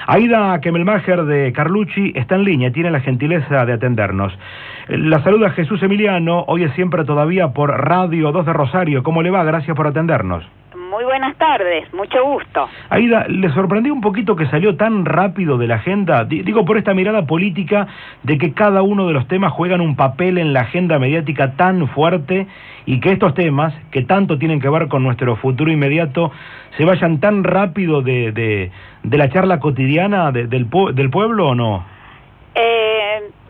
Aida Kemmelmacher de Carlucci está en línea, tiene la gentileza de atendernos. La saluda Jesús Emiliano, hoy es siempre todavía por Radio 2 de Rosario. ¿Cómo le va? Gracias por atendernos. Muy buenas tardes, mucho gusto. Aida, ¿le sorprendió un poquito que salió tan rápido de la agenda? Digo, por esta mirada política de que cada uno de los temas juegan un papel en la agenda mediática tan fuerte y que estos temas, que tanto tienen que ver con nuestro futuro inmediato, se vayan tan rápido de la charla cotidiana del pueblo, ¿o no?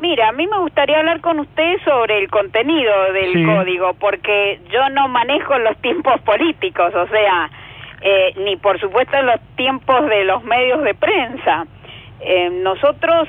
Mira, a mí me gustaría hablar con usted sobre el contenido del código, porque yo no manejo los tiempos políticos, o sea, ni por supuesto los tiempos de los medios de prensa. Nosotros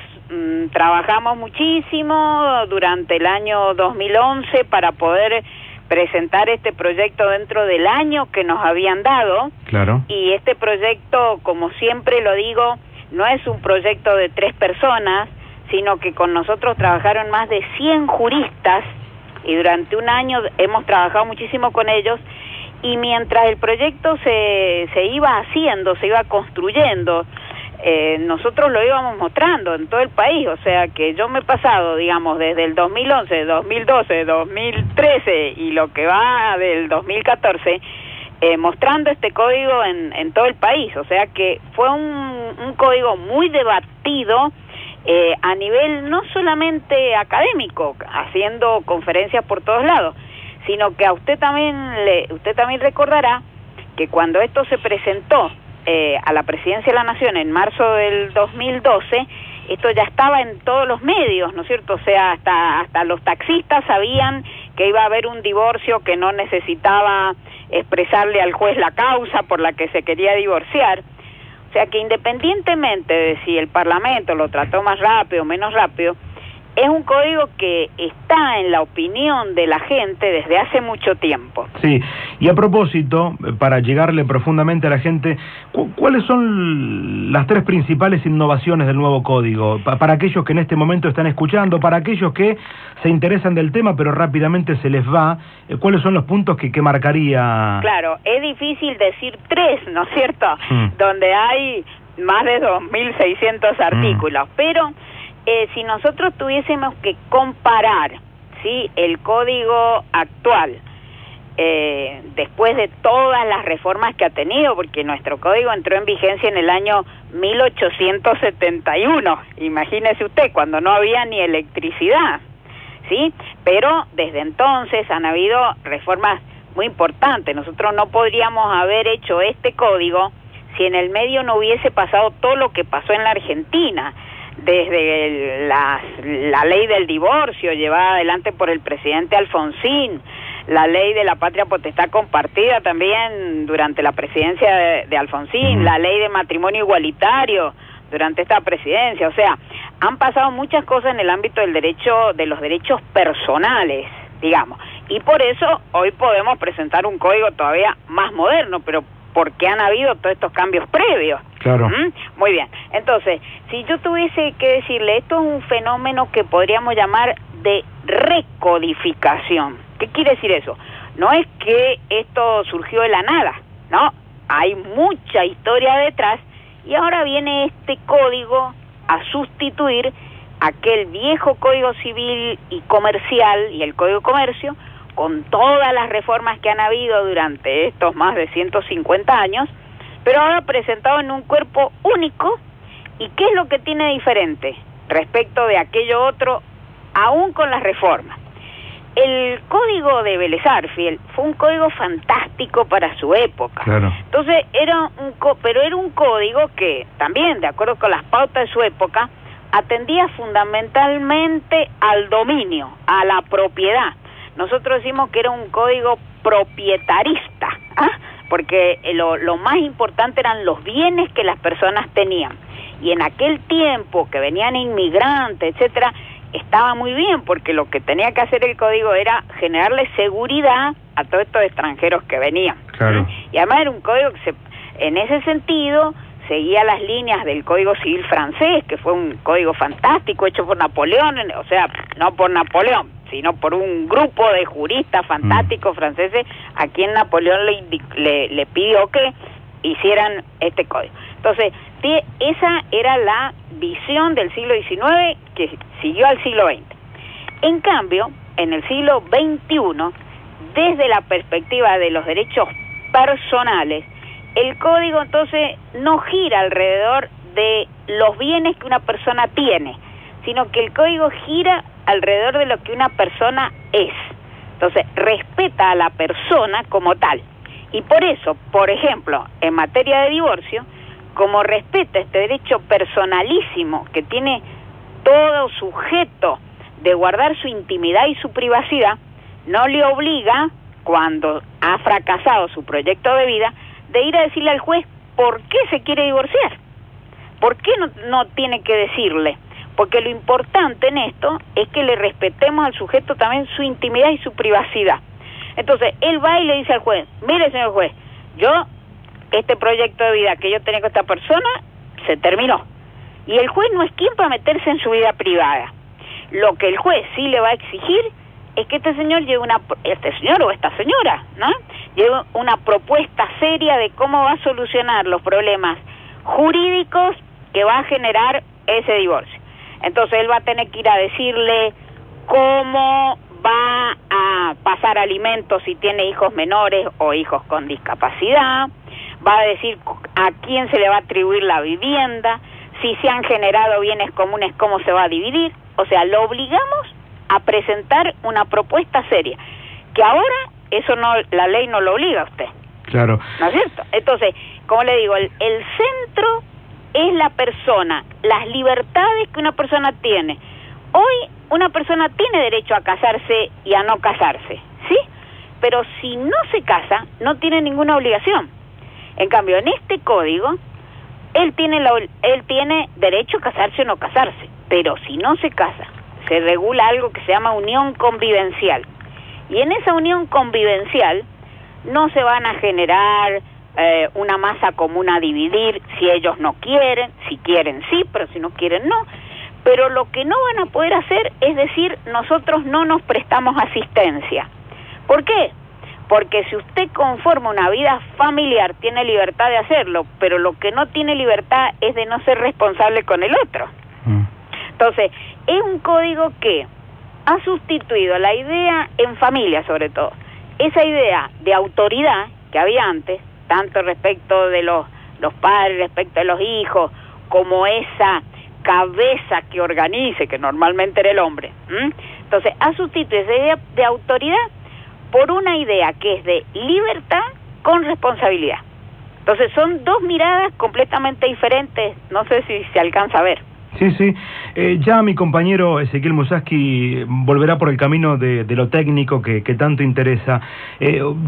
trabajamos muchísimo durante el año 2011 para poder presentar este proyecto dentro del año que nos habían dado. Claro. Y este proyecto, como siempre lo digo, no es un proyecto de 3 personas, sino que con nosotros trabajaron más de 100 juristas y durante un año hemos trabajado muchísimo con ellos, y mientras el proyecto se iba haciendo, se iba construyendo, nosotros lo íbamos mostrando en todo el país. O sea que yo me he pasado, digamos, desde el 2011, 2012, 2013 y lo que va del 2014, mostrando este código en todo el país. O sea que fue un código muy debatido, a nivel no solamente académico, haciendo conferencias por todos lados, sino que a usted también recordará que cuando esto se presentó a la Presidencia de la Nación en marzo del 2012, esto ya estaba en todos los medios, ¿no es cierto? O sea, hasta los taxistas sabían que iba a haber un divorcio, que no necesitaba expresarle al juez la causa por la que se quería divorciar. O sea que independientemente de si el Parlamento lo trató más rápido o menos rápido, es un código que está en la opinión de la gente desde hace mucho tiempo. Sí, y a propósito, para llegarle profundamente a la gente, ¿cuáles son las 3 principales innovaciones del nuevo código? Para aquellos que en este momento están escuchando, para aquellos que se interesan del tema pero rápidamente se les va, ¿cuáles son los puntos que marcaría? Claro, es difícil decir 3, ¿no es cierto? Donde hay más de 2.600 artículos, pero si nosotros tuviésemos que comparar, ¿sí?, el código actual, después de todas las reformas que ha tenido, porque nuestro código entró en vigencia en el año 1871, imagínese usted, cuando no había ni electricidad, ¿sí? Pero desde entonces han habido reformas muy importantes. Nosotros no podríamos haber hecho este código si en el medio no hubiese pasado todo lo que pasó en la Argentina, desde la ley del divorcio llevada adelante por el presidente Alfonsín, la ley de la patria potestad compartida también durante la presidencia de Alfonsín, la ley de matrimonio igualitario durante esta presidencia. O sea, han pasado muchas cosas en el ámbito del derecho, de los derechos personales, digamos, y por eso hoy podemos presentar un código todavía más moderno, pero porque han habido todos estos cambios previos. Claro. Muy bien. Entonces, si yo tuviese que decirle, esto es un fenómeno que podríamos llamar de recodificación. ¿Qué quiere decir eso? No es que esto surgió de la nada, ¿no? Hay mucha historia detrás y ahora viene este código a sustituir aquel viejo Código Civil y Comercial y el Código de Comercio, con todas las reformas que han habido durante estos más de 150 años, pero ahora presentado en un cuerpo único. ¿Y qué es lo que tiene diferente respecto de aquello otro, aún con las reformas? El código de Vélez Sarsfield fue un código fantástico para su época. Claro. Entonces era un código que también, de acuerdo con las pautas de su época, atendía fundamentalmente al dominio, a la propiedad. Nosotros decimos que era un código propietarista, porque lo más importante eran los bienes que las personas tenían. Y en aquel tiempo que venían inmigrantes, etcétera, estaba muy bien, porque lo que tenía que hacer el código era generarle seguridad a todos estos extranjeros que venían. Claro. Y además era un código que en ese sentido seguía las líneas del Código Civil francés, que fue un código fantástico hecho por Napoleón, o sea, no por Napoleón, sino por un grupo de juristas fantásticos franceses a quien Napoleón le pidió que hicieran este código. Entonces, ¿sí? Esa era la visión del siglo XIX que siguió al siglo XX. En cambio, en el siglo XXI, desde la perspectiva de los derechos personales, el código entonces no gira alrededor de los bienes que una persona tiene, sino que el código gira alrededor de lo que una persona es. Entonces, respeta a la persona como tal. Y por eso, por ejemplo, en materia de divorcio, como respeta este derecho personalísimo que tiene todo sujeto de guardar su intimidad y su privacidad, no le obliga, cuando ha fracasado su proyecto de vida, de ir a decirle al juez por qué se quiere divorciar. ¿Por qué no tiene que decirle? Porque lo importante en esto es que le respetemos al sujeto también su intimidad y su privacidad. Entonces, él va y le dice al juez, mire señor juez, este proyecto de vida que yo tenía con esta persona, se terminó. Y el juez no es quien para meterse en su vida privada. Lo que el juez sí le va a exigir es que este señor o esta señora, ¿no?, lleve una propuesta seria de cómo va a solucionar los problemas jurídicos que va a generar ese divorcio. Entonces él va a tener que ir a decirle cómo va a pasar alimentos si tiene hijos menores o hijos con discapacidad, va a decir a quién se le va a atribuir la vivienda, si se han generado bienes comunes, cómo se va a dividir. O sea, lo obligamos a presentar una propuesta seria, que ahora eso no, la ley no lo obliga a usted. Claro. ¿No es cierto? Entonces, como le digo, el centro es la persona, las libertades que una persona tiene. Hoy una persona tiene derecho a casarse y a no casarse, ¿sí? Pero si no se casa, no tiene ninguna obligación. En cambio, en este código, él tiene derecho a casarse o no casarse, pero si no se casa, se regula algo que se llama unión convivencial. Y en esa unión convivencial no se van a generar una masa común a dividir si ellos no quieren, si quieren sí, pero si no quieren no. Pero lo que no van a poder hacer es decir, nosotros no nos prestamos asistencia. ¿Por qué? Porque si usted conforma una vida familiar, tiene libertad de hacerlo, pero lo que no tiene libertad es de no ser responsable con el otro. Entonces, es un código que ha sustituido la idea en familia, sobre todo, esa idea de autoridad que había antes, tanto respecto de los padres, respecto de los hijos, como esa cabeza que organice, que normalmente era el hombre. Entonces, ha sustituido esa idea de autoridad por una idea que es de libertad con responsabilidad. Entonces, son dos miradas completamente diferentes, no sé si se alcanza a ver. Sí, sí. Ya mi compañero Ezequiel Musaski volverá por el camino de lo técnico que tanto interesa.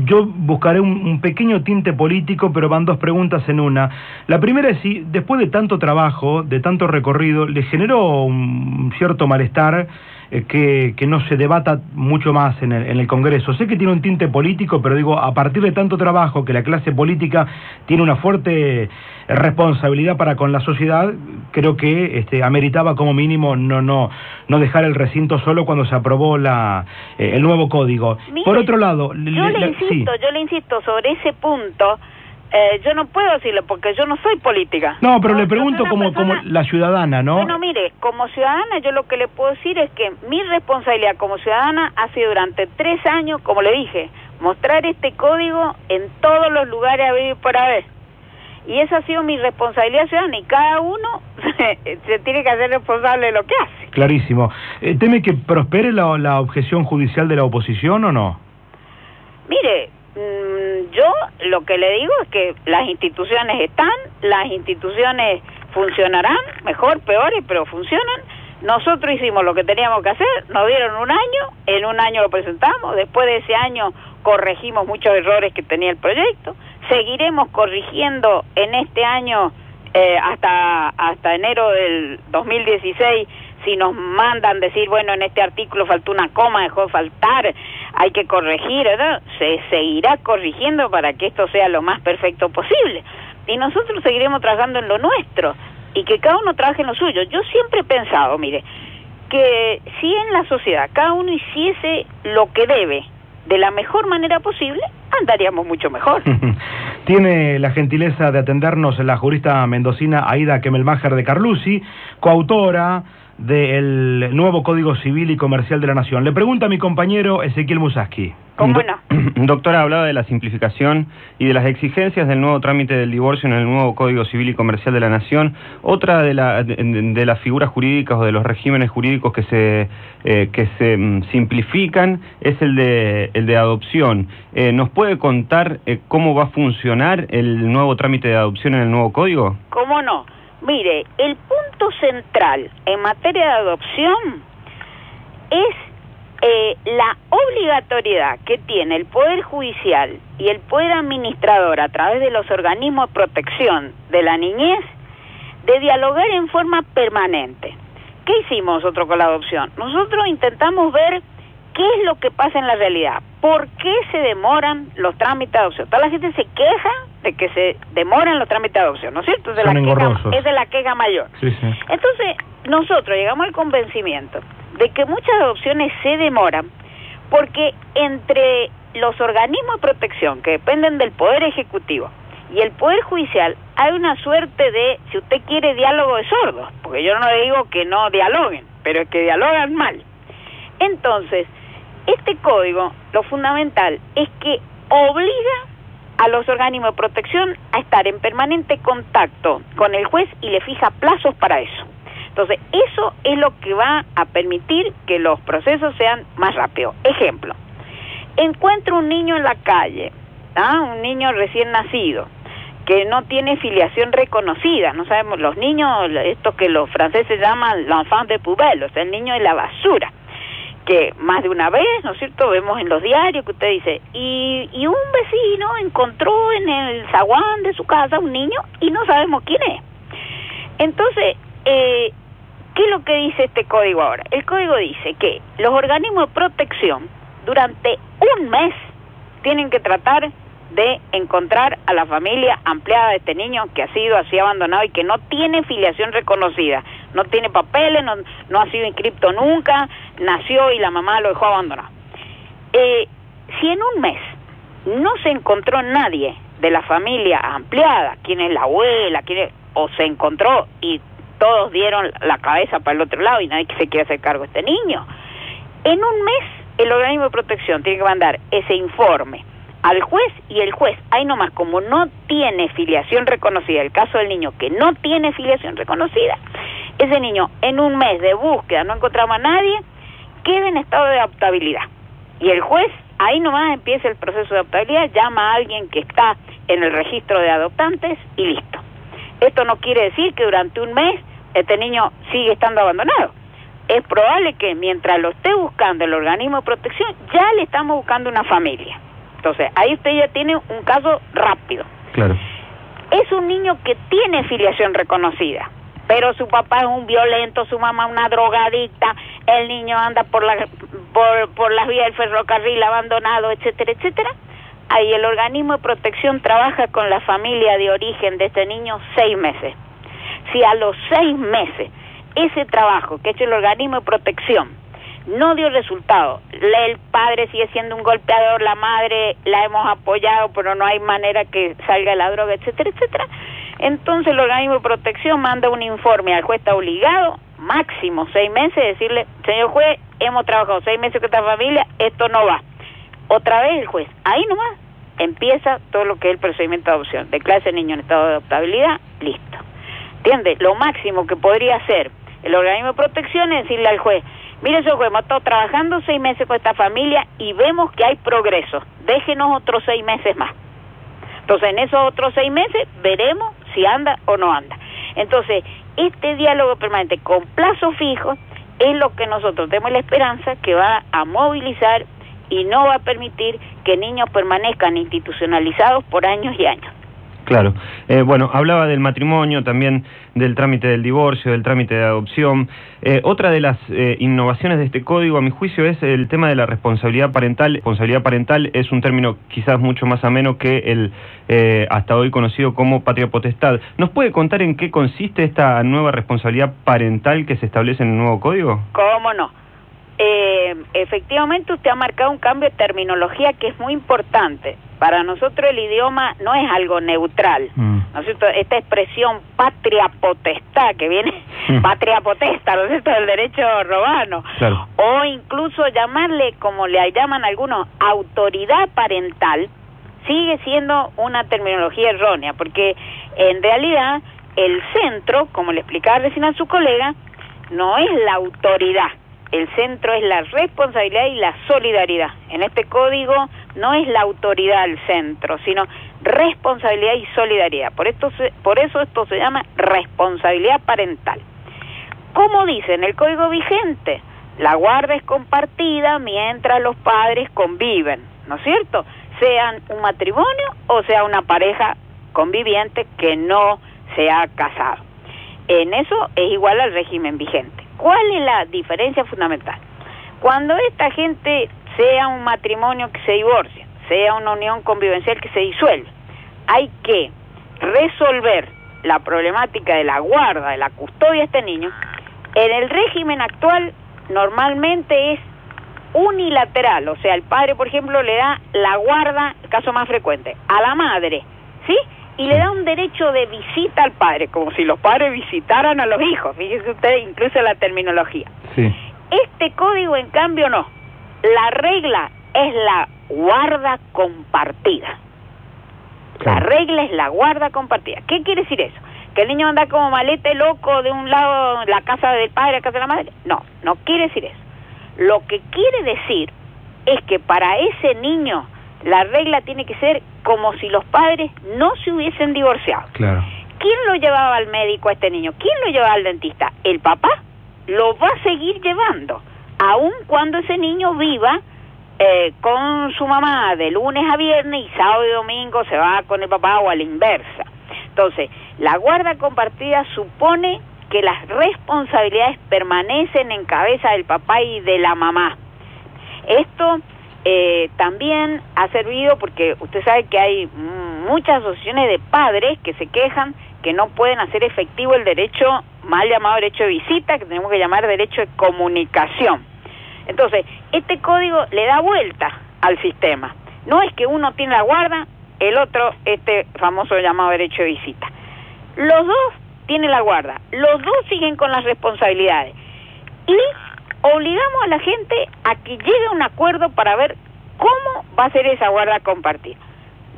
Yo buscaré un pequeño tinte político, pero van dos preguntas en una. La primera es si, después de tanto trabajo, de tanto recorrido, le generó un cierto malestar que no se debata mucho más en el Congreso. Sé que tiene un tinte político, pero digo, a partir de tanto trabajo que la clase política tiene una fuerte responsabilidad para con la sociedad, creo que ameritaba como mínimo no dejar el recinto solo cuando se aprobó el nuevo código. Mire, por otro lado, yo le insisto sobre ese punto. Yo no puedo decirlo porque yo no soy política. No, pero le pregunto como la ciudadana, ¿no? Bueno, mire, como ciudadana yo lo que le puedo decir es que mi responsabilidad como ciudadana ha sido durante 3 años, como le dije, mostrar este código en todos los lugares a ver y por haber. Y esa ha sido mi responsabilidad ciudadana y cada uno se tiene que hacer responsable de lo que hace. Clarísimo. ¿Teme que prospere la objeción judicial de la oposición o no? Mire, yo lo que le digo es que las instituciones están, las instituciones funcionarán, mejor, peores, pero funcionan. Nosotros hicimos lo que teníamos que hacer, nos dieron un año, en un año lo presentamos, después de ese año corregimos muchos errores que tenía el proyecto, seguiremos corrigiendo en este año hasta enero del 2016, si nos mandan decir, bueno, en este artículo faltó una coma, dejó de faltar, hay que corregir, ¿verdad? Se seguirá corrigiendo para que esto sea lo más perfecto posible. Y nosotros seguiremos trabajando en lo nuestro, y que cada uno trabaje en lo suyo. Yo siempre he pensado, mire, que si en la sociedad cada uno hiciese lo que debe de la mejor manera posible, andaríamos mucho mejor. Tiene la gentileza de atendernos la jurista mendocina Aida Kemelmacher de Carlusi, coautora del nuevo Código Civil y Comercial de la Nación. Le pregunta a mi compañero Ezequiel Musaski. ¿Cómo no? Doctora, hablaba de la simplificación y de las exigencias del nuevo trámite del divorcio en el nuevo Código Civil y Comercial de la Nación. Otra de las figuras jurídicas o de los regímenes jurídicos que se simplifican es el de adopción. ¿Nos puede contar cómo va a funcionar el nuevo trámite de adopción en el nuevo Código? ¿Cómo no? Mire, el punto central en materia de adopción es la obligatoriedad que tiene el Poder Judicial y el Poder Administrador a través de los organismos de protección de la niñez de dialogar en forma permanente. ¿Qué hicimos nosotros con la adopción? Nosotros intentamos ver qué es lo que pasa en la realidad, por qué se demoran los trámites de adopción. Toda la gente se queja de que se demoran los trámites de adopción, ¿no es cierto? Es de la queja mayor. Sí, sí. Entonces, nosotros llegamos al convencimiento de que muchas adopciones se demoran porque entre los organismos de protección que dependen del Poder Ejecutivo y el Poder Judicial hay una suerte de, si usted quiere, diálogo de sordos, porque yo no le digo que no dialoguen, pero es que dialogan mal. Entonces, este código, lo fundamental es que obliga a los organismos de protección a estar en permanente contacto con el juez y le fija plazos para eso. Entonces, eso es lo que va a permitir que los procesos sean más rápidos. Ejemplo, encuentro un niño en la calle, un niño recién nacido, que no tiene filiación reconocida. No sabemos, los niños, estos que los franceses llaman l'enfant de poubelle, o sea, el niño de la basura, que más de una vez, ¿no es cierto?, vemos en los diarios que usted dice, y un vecino encontró en el zaguán de su casa un niño y no sabemos quién es. Entonces, ¿qué es lo que dice este código ahora? El código dice que los organismos de protección durante un mes tienen que tratar de encontrar a la familia ampliada de este niño que ha sido así abandonado y que no tiene filiación reconocida, no tiene papeles, no ha sido inscripto nunca, nació y la mamá lo dejó abandonado. Si en un mes no se encontró nadie de la familia ampliada, quién es la abuela, o se encontró y todos dieron la cabeza para el otro lado y nadie se quiere hacer cargo de este niño, en un mes el organismo de protección tiene que mandar ese informe al juez y el juez, ahí nomás, como no tiene filiación reconocida, el caso del niño que no tiene filiación reconocida, ese niño en un mes de búsqueda no encontramos a nadie, queda en estado de adoptabilidad. Y el juez, ahí nomás empieza el proceso de adoptabilidad, llama a alguien que está en el registro de adoptantes y listo. Esto no quiere decir que durante un mes este niño sigue estando abandonado. Es probable que mientras lo esté buscando el organismo de protección, ya le estamos buscando una familia. Entonces, ahí usted ya tiene un caso rápido. Claro. Es un niño que tiene filiación reconocida, pero su papá es un violento, su mamá una drogadicta, el niño anda por las vías del ferrocarril abandonado, etcétera, etcétera. Ahí el organismo de protección trabaja con la familia de origen de este niño 6 meses. Si a los 6 meses ese trabajo que ha hecho el organismo de protección no dio resultado, el padre sigue siendo un golpeador, la madre la hemos apoyado, pero no hay manera que salga la droga, etcétera, etcétera, entonces el organismo de protección manda un informe al juez, está obligado, máximo 6 meses, decirle, señor juez, hemos trabajado 6 meses con esta familia, esto no va. Otra vez el juez, ahí nomás, empieza todo lo que es el procedimiento de adopción, declara ese niño en estado de adoptabilidad, listo. ¿Entiende? Lo máximo que podría hacer el organismo de protección es decirle al juez, mire, señor juez, hemos estado trabajando 6 meses con esta familia y vemos que hay progreso, déjenos otros 6 meses más. Entonces, en esos otros 6 meses veremos si anda o no anda. Entonces, este diálogo permanente con plazo fijo es lo que nosotros tenemos la esperanza que va a movilizar y no va a permitir que niños permanezcan institucionalizados por años y años. Claro. Bueno, hablaba del matrimonio, también del trámite del divorcio, del trámite de adopción. Otra de las innovaciones de este código, a mi juicio, es el tema de la responsabilidad parental. Responsabilidad parental es un término quizás mucho más ameno que el hasta hoy conocido como patria potestad. ¿Nos puede contar en qué consiste esta nueva responsabilidad parental que se establece en el nuevo código? ¿Cómo no? Efectivamente usted ha marcado un cambio de terminología que es muy importante. Para nosotros el idioma no es algo neutral, ¿no es cierto? Esta expresión patria potestad, que viene patria potestad, ¿no es cierto?, del derecho romano, claro. O incluso llamarle, como le llaman algunos, autoridad parental, sigue siendo una terminología errónea, porque en realidad el centro, como le explicaba recién a su colega, no es la autoridad. El centro es la responsabilidad y la solidaridad. En este código no es la autoridad el centro, sino responsabilidad y solidaridad. Por eso esto se llama responsabilidad parental. ¿Cómo dice en el código vigente? La guarda es compartida mientras los padres conviven, ¿no es cierto? Sean un matrimonio o sea una pareja conviviente que no se ha casado. En eso es igual al régimen vigente. ¿Cuál es la diferencia fundamental? Cuando esta gente, sea un matrimonio que se divorcia, sea una unión convivencial que se disuelve, hay que resolver la problemática de la guarda, de la custodia de este niño. En el régimen actual normalmente es unilateral, o sea, el padre, por ejemplo, le da la guarda, el caso más frecuente, a la madre, ¿sí?, y le da un derecho de visita al padre, como si los padres visitaran a los hijos. Fíjese usted, incluso la terminología. Sí. Este código, en cambio, no. La regla es la guarda compartida. Claro. La regla es la guarda compartida. ¿Qué quiere decir eso? ¿Que el niño anda como malete loco de un lado, la casa del padre, la casa de la madre? No, no quiere decir eso. Lo que quiere decir es que para ese niño la regla tiene que ser como si los padres no se hubiesen divorciado. Claro. ¿Quién lo llevaba al médico a este niño? ¿Quién lo llevaba al dentista? ¿El papá? Lo va a seguir llevando, aun cuando ese niño viva con su mamá de lunes a viernes y sábado y domingo se va con el papá o a la inversa. Entonces, la guarda compartida supone que las responsabilidades permanecen en cabeza del papá y de la mamá. Esto también ha servido porque usted sabe que hay muchas asociaciones de padres que se quejan que no pueden hacer efectivo el derecho, mal llamado derecho de visita, que tenemos que llamar derecho de comunicación. Entonces, este código le da vuelta al sistema. No es que uno tiene la guarda, el otro, este famoso llamado derecho de visita. Los dos tienen la guarda, los dos siguen con las responsabilidades. Y obligamos a la gente a que llegue a un acuerdo para ver cómo va a ser esa guarda compartida.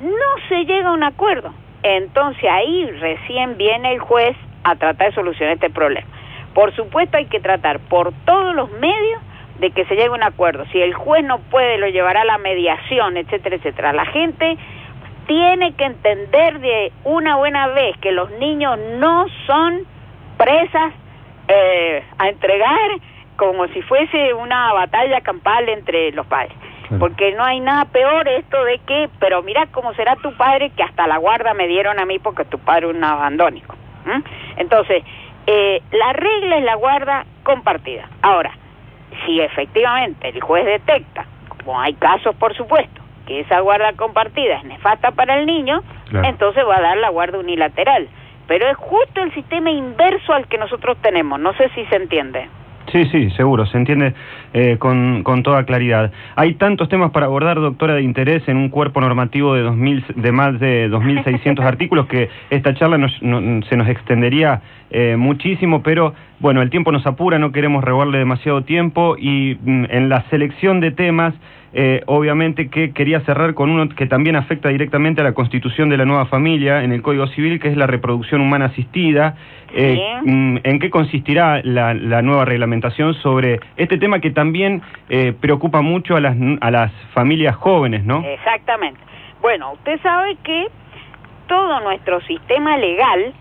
No se llega a un acuerdo. Entonces ahí recién viene el juez a tratar de solucionar este problema. Por supuesto hay que tratar por todos los medios de que se llegue a un acuerdo. Si el juez no puede, lo llevará a la mediación, etcétera, etcétera. La gente tiene que entender de una buena vez que los niños no son presas a entregar como si fuese una batalla campal entre los padres. Porque no hay nada peor esto de que, pero mira cómo será tu padre, que hasta la guarda me dieron a mí porque tu padre es un abandónico. Entonces, la regla es la guarda compartida. Ahora, si efectivamente el juez detecta, como hay casos por supuesto, que esa guarda compartida es nefasta para el niño, claro, entonces va a dar la guarda unilateral. Pero es justo el sistema inverso al que nosotros tenemos, no sé si se entiende. Sí, sí, seguro, se entiende con toda claridad. Hay tantos temas para abordar, doctora, de interés en un cuerpo normativo de más de 2.600 artículos que esta charla se nos extendería muchísimo, pero bueno, el tiempo nos apura, no queremos robarle demasiado tiempo y en la selección de temas, obviamente que quería cerrar con uno que también afecta directamente a la constitución de la nueva familia en el Código Civil, que es la reproducción humana asistida. ¿En qué consistirá la nueva reglamentación sobre este tema que también preocupa mucho a las familias jóvenes, ¿no? Exactamente. Bueno, usted sabe que todo nuestro sistema legal,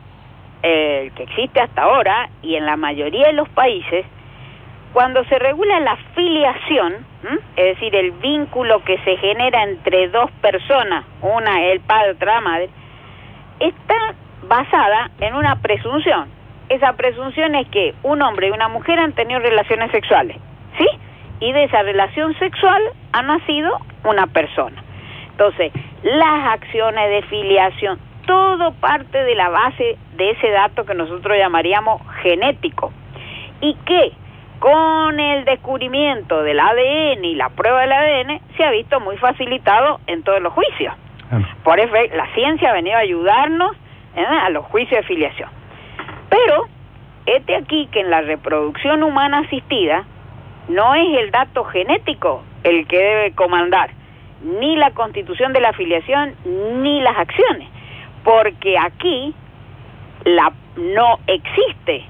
el que existe hasta ahora, y en la mayoría de los países, cuando se regula la filiación, es decir, el vínculo que se genera entre dos personas, una es el padre, otra la madre, está basada en una presunción. Esa presunción es que un hombre y una mujer han tenido relaciones sexuales, ¿sí? Y de esa relación sexual ha nacido una persona. Entonces, las acciones de filiación, todo parte de la base de ese dato que nosotros llamaríamos genético. Y que con el descubrimiento del ADN y la prueba del ADN, se ha visto muy facilitado en todos los juicios. Por eso la ciencia ha venido a ayudarnos a los juicios de filiación. Pero, aquí que en la reproducción humana asistida, no es el dato genético el que debe comandar, ni la constitución de la filiación, ni las acciones, porque aquí no existe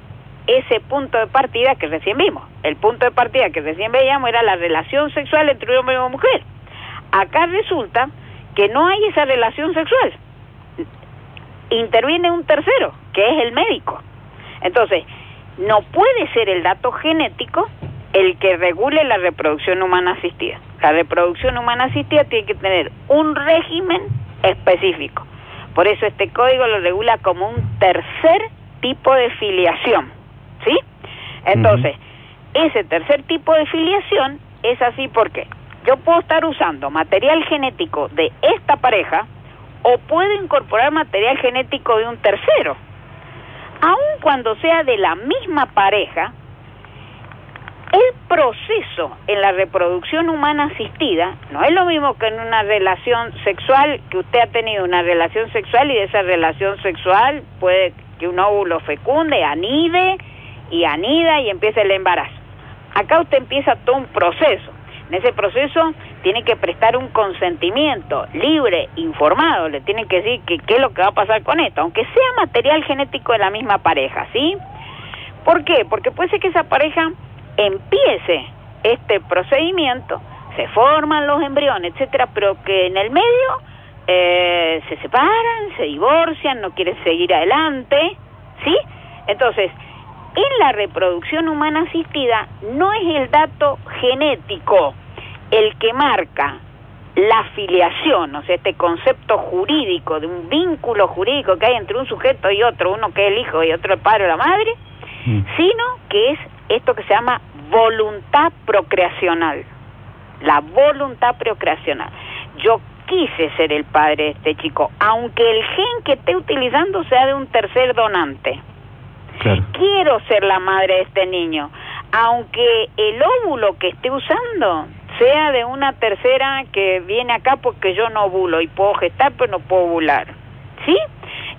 ese punto de partida que recién vimos. El punto de partida que recién veíamos era la relación sexual entre un hombre y una mujer. Acá resulta que no hay esa relación sexual. Interviene un tercero, que es el médico. Entonces, no puede ser el dato genético el que regule la reproducción humana asistida. La reproducción humana asistida tiene que tener un régimen específico. Por eso este código lo regula como un tercer tipo de filiación, ¿sí? Entonces, ese tercer tipo de filiación es así porque yo puedo estar usando material genético de esta pareja o puedo incorporar material genético de un tercero. Aun cuando sea de la misma pareja, el proceso en la reproducción humana asistida no es lo mismo que en una relación sexual, que usted ha tenido una relación sexual y de esa relación sexual puede que un óvulo fecunde, anide y anida y empieza el embarazo. Acá usted empieza todo un proceso. En ese proceso tiene que prestar un consentimiento libre, informado, le tienen que decir qué es lo que va a pasar con esto, aunque sea material genético de la misma pareja, ¿sí? ¿Por qué? Porque puede ser que esa pareja empiece este procedimiento, se forman los embriones, etcétera, pero que en el medio se separan, se divorcian, no quieren seguir adelante, ¿sí? Entonces, en la reproducción humana asistida no es el dato genético el que marca la filiación, o sea, este concepto jurídico de un vínculo jurídico que hay entre un sujeto y otro, uno que es el hijo y otro el padre o la madre, sino que es esto que se llama voluntad procreacional. La voluntad procreacional. Yo quise ser el padre de este chico, aunque el gen que esté utilizando sea de un tercer donante. Claro. Quiero ser la madre de este niño, aunque el óvulo que esté usando sea de una tercera que viene acá porque yo no ovulo y puedo gestar pero no puedo ovular, ¿sí?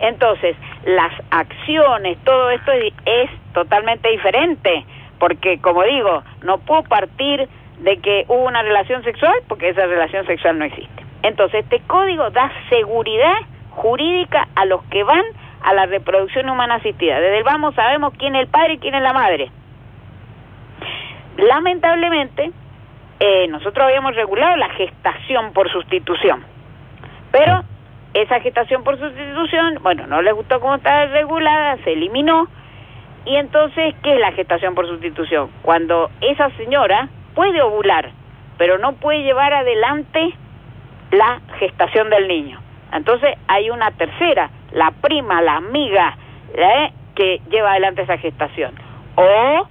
Entonces, las acciones, todo esto es totalmente diferente, porque como digo, no puedo partir de que hubo una relación sexual porque esa relación sexual no existe. Entonces, este código da seguridad jurídica a los que van a la reproducción humana asistida. Desde el vamos sabemos quién es el padre y quién es la madre. Lamentablemente, nosotros habíamos regulado la gestación por sustitución, pero esa gestación por sustitución, bueno, no les gustó cómo estaba regulada, se eliminó. Y entonces, ¿qué es la gestación por sustitución? Cuando esa señora puede ovular, pero no puede llevar adelante la gestación del niño. Entonces hay una tercera, la prima, la amiga, que lleva adelante esa gestación. O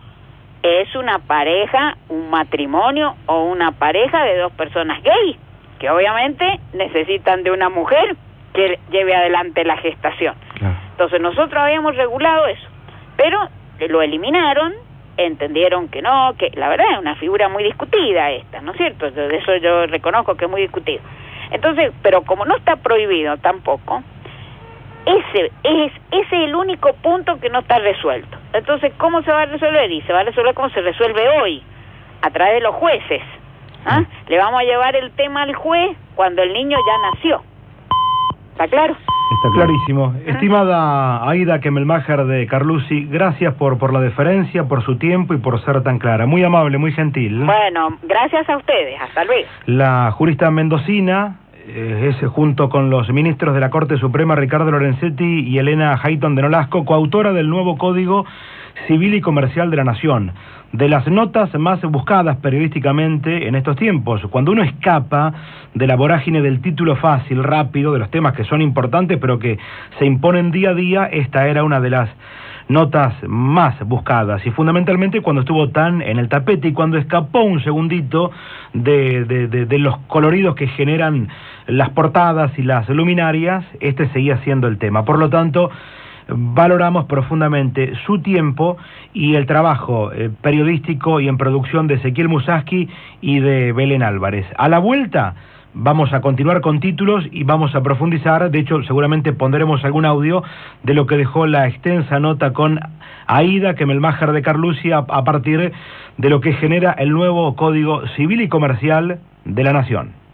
es una pareja, un matrimonio o una pareja de dos personas gay, que obviamente necesitan de una mujer que lleve adelante la gestación. Claro. Entonces nosotros habíamos regulado eso, pero lo eliminaron, entendieron que no, que la verdad es una figura muy discutida esta, ¿no es cierto? De eso yo reconozco que es muy discutido. Entonces, pero como no está prohibido tampoco, ese es el único punto que no está resuelto. Entonces, ¿cómo se va a resolver? Y se va a resolver como se resuelve hoy, a través de los jueces. ¿Ah? Le vamos a llevar el tema al juez cuando el niño ya nació. ¿Está claro? Está clarísimo. Estimada Aida Kemelmacher de Carlusi, gracias por la deferencia, por su tiempo y por ser tan clara. Muy amable, muy gentil. Bueno, gracias a ustedes. Hasta luego. La jurista mendocina es, junto con los ministros de la Corte Suprema, Ricardo Lorenzetti y Elena Hayton de Nolasco, coautora del nuevo Código Civil y Comercial de la Nación, de las notas más buscadas periodísticamente en estos tiempos. Cuando uno escapa de la vorágine del título fácil, rápido, de los temas que son importantes pero que se imponen día a día, esta era una de las notas más buscadas, y fundamentalmente cuando estuvo tan en el tapete y cuando escapó un segundito de los coloridos que generan las portadas y las luminarias, este seguía siendo el tema. Por lo tanto, valoramos profundamente su tiempo y el trabajo periodístico y en producción de Ezequiel Musaski y de Belén Álvarez. A la vuelta vamos a continuar con títulos y vamos a profundizar. De hecho, seguramente pondremos algún audio de lo que dejó la extensa nota con Aida Kemelmacher de Carlucci a partir de lo que genera el nuevo Código Civil y Comercial de la Nación.